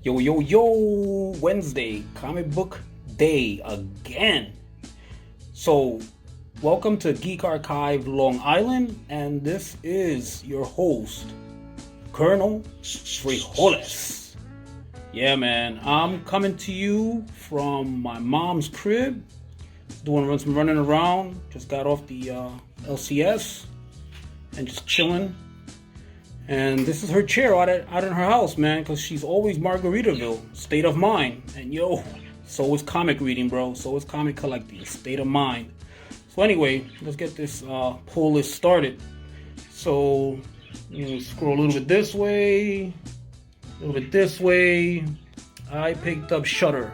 Yo, yo, yo, Wednesday, comic book day again. So, welcome to Geek Archive Long Island, and this is your host, Colonel Frijolez. Yeah, man, I'm coming to you from my mom's crib, doing some running around. Just got off the LCS and just chilling. And this is her chair out in her house, man, because she's always Margaritaville, state of mind. And yo, so is comic reading, bro. So is comic collecting, state of mind. So anyway, let's get this pull list started. So, scroll a little bit this way, a little bit this way. I picked up Shutter.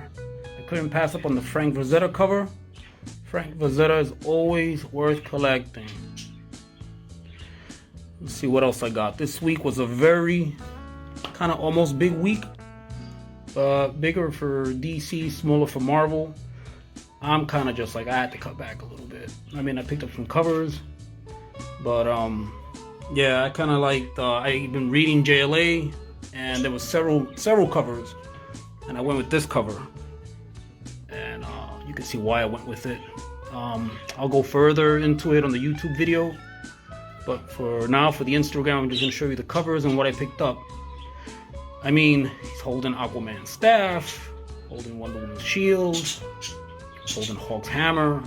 I couldn't pass up on the Frank Frazetta cover. Frank Frazetta is always worth collecting. Let's see what else I got. This week was a very kind of almost big week. Bigger for DC, smaller for Marvel. I'm kind of just like, I had to cut back a little bit. I mean, I picked up some covers. But, yeah, I kind of liked, I've been reading JLA. And there was several covers. And I went with this cover. And you can see why I went with it. I'll go further into it on the YouTube video. But for now, for the Instagram, I'm just going to show you the covers and what I picked up. I mean, he's holding Aquaman's staff, holding Wonder Woman's shield, holding Hulk's hammer.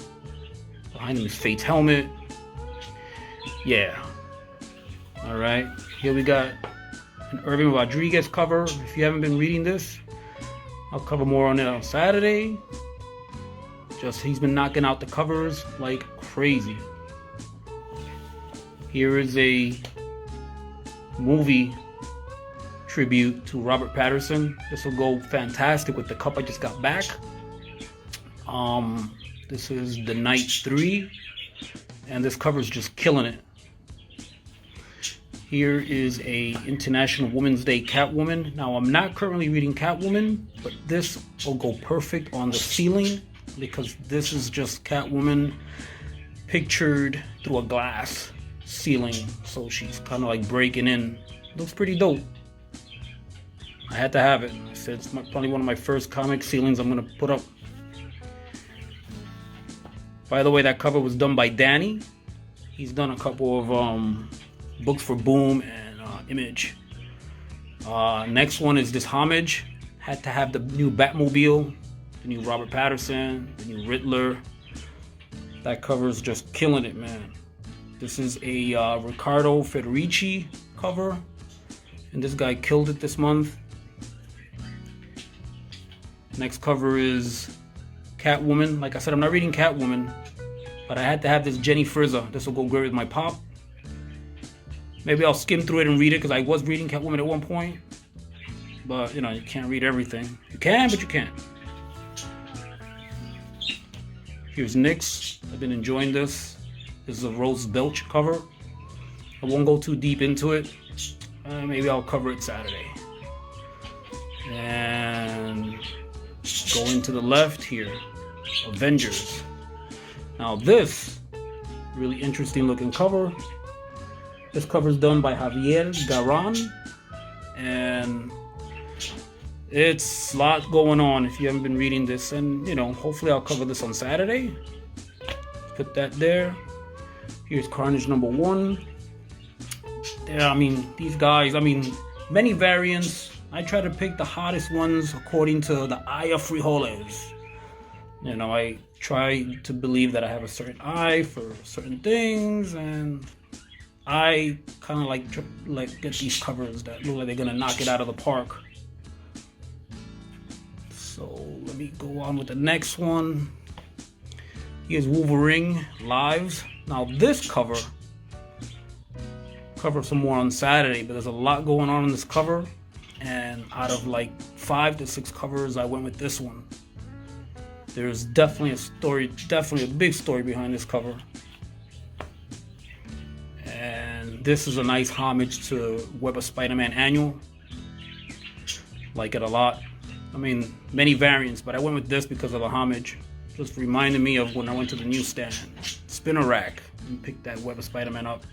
Behind him is Fate's helmet. Yeah. Alright. Here we got an Irving Rodriguez cover. If you haven't been reading this, I'll cover more on it on Saturday. Just, he's been knocking out the covers like crazy. Here is a movie tribute to Robert Pattinson. This will go fantastic with the cup I just got back. This is The Night 3, and this cover is just killing it. Here is a International Women's Day Catwoman. Now, I'm not currently reading Catwoman, but this will go perfect on the ceiling because this is just Catwoman pictured through a glass ceiling, so she's kind of like breaking in. Looks pretty dope. I had to have it. I said it's probably one of my first comic ceilings I'm gonna put up. By the way, that cover was done by Danny. He's done a couple of books for Boom and Image. Next one is this homage. Had to have the new Batmobile, the new Robert Pattinson, the new Riddler. That cover is just killing it, man. This is a Riccardo Federici cover, and this guy killed it this month. Next cover is Catwoman. Like I said, I'm not reading Catwoman, but I had to have this Jenny Frizza. This will go great with my pop. Maybe I'll skim through it and read it, because I was reading Catwoman at one point. But, you can't read everything. You can, but you can't. Here's Nyx. I've been enjoying this. This is a Rose Belch cover. I won't go too deep into it. Maybe I'll cover it Saturday. And going to the left here, Avengers. Now this really interesting looking cover. This cover is done by Javier Garran, and it's a lot going on if you haven't been reading this. And hopefully I'll cover this on Saturday. Put that there. Here's Carnage number 1. Yeah, I mean, these guys, many variants. I try to pick the hottest ones according to the eye of Frijolez. I try to believe that I have a certain eye for certain things, and I kind of like get these covers that look like they're gonna knock it out of the park. So let me go on with the next one. Here's Wolverine Lives. Now this cover some more on Saturday, but there's a lot going on in this cover, and out of like 5 to 6 covers, I went with this one. There's definitely a story, definitely a big story behind this cover, and this is a nice homage to Web of Spider-Man Annual. Like it a lot. Many variants, but I went with this because of the homage. Just reminded me of when I went to the newsstand, spinner rack, and picked that Web of Spider-Man up.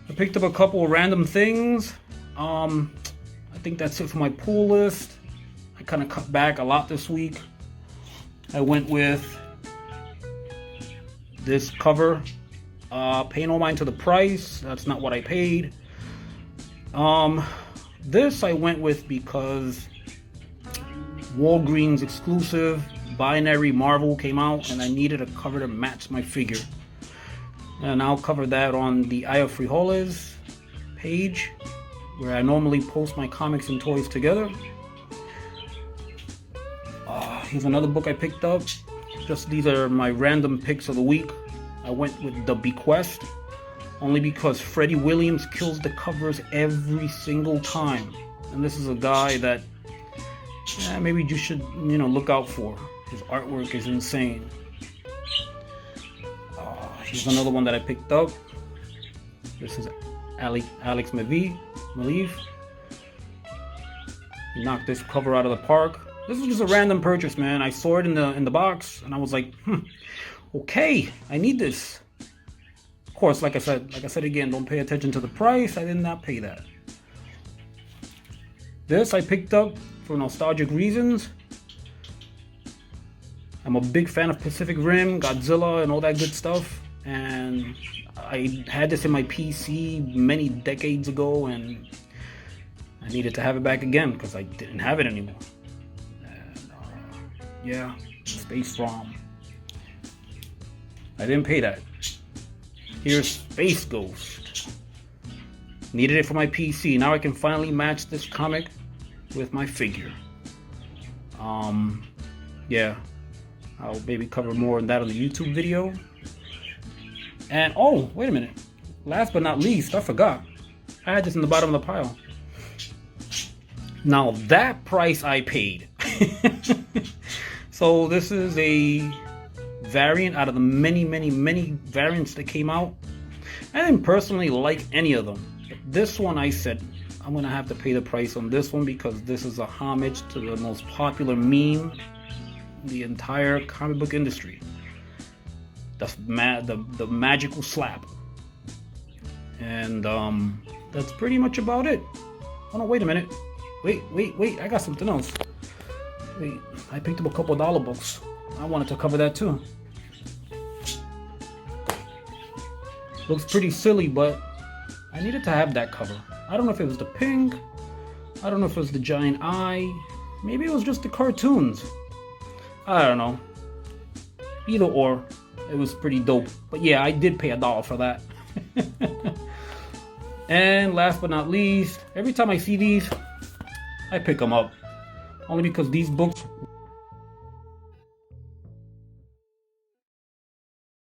I picked up a couple of random things. I think that's it for my pool list. kind of cut back a lot this week. I went with this cover. Pay no mind to the price. That's not what I paid. This I went with because Walgreens exclusive binary Marvel came out and I needed a cover to match my figure. And I'll cover that on the Eye of Frijolez page, where I normally post my comics and toys together. Here's another book I picked up. Just these are my random picks of the week. I went with The Bequest, only because Freddie Williams kills the covers every single time. And this is a guy that maybe you should, look out for. His artwork is insane. Here's another one that I picked up. This is Alex Maleev. He knocked this cover out of the park. This was just a random purchase, man. I saw it in the box, and I was like, okay, I need this. Of course, like I said again, don't pay attention to the price. I did not pay that. This I picked up for nostalgic reasons. I'm a big fan of Pacific Rim, Godzilla, and all that good stuff. And I had this in my PC many decades ago, and I needed to have it back again because I didn't have it anymore. Yeah, Space ROM. I didn't pay that. Here's Space Ghost. Needed it for my PC. Now I can finally match this comic with my figure. Yeah, I'll maybe cover more on that on the YouTube video. And oh, wait a minute. Last but not least, I forgot. I had this in the bottom of the pile. Now that price I paid. So this is a variant out of the many variants that came out. I didn't personally like any of them. But this one I said, I'm going to have to pay the price on this one because this is a homage to the most popular meme in the entire comic book industry. The magical slap. And that's pretty much about it. Oh no, wait a minute. Wait, I got something else. Wait, I picked up a couple dollar books. I wanted to cover that too. Looks pretty silly, but I needed to have that cover. I don't know if it was the pink. I don't know if it was the giant eye. Maybe it was just the cartoons. I don't know. Either or, it was pretty dope. But yeah, I did pay $1 for that. And last but not least, every time I see these, I pick them up. Only because these books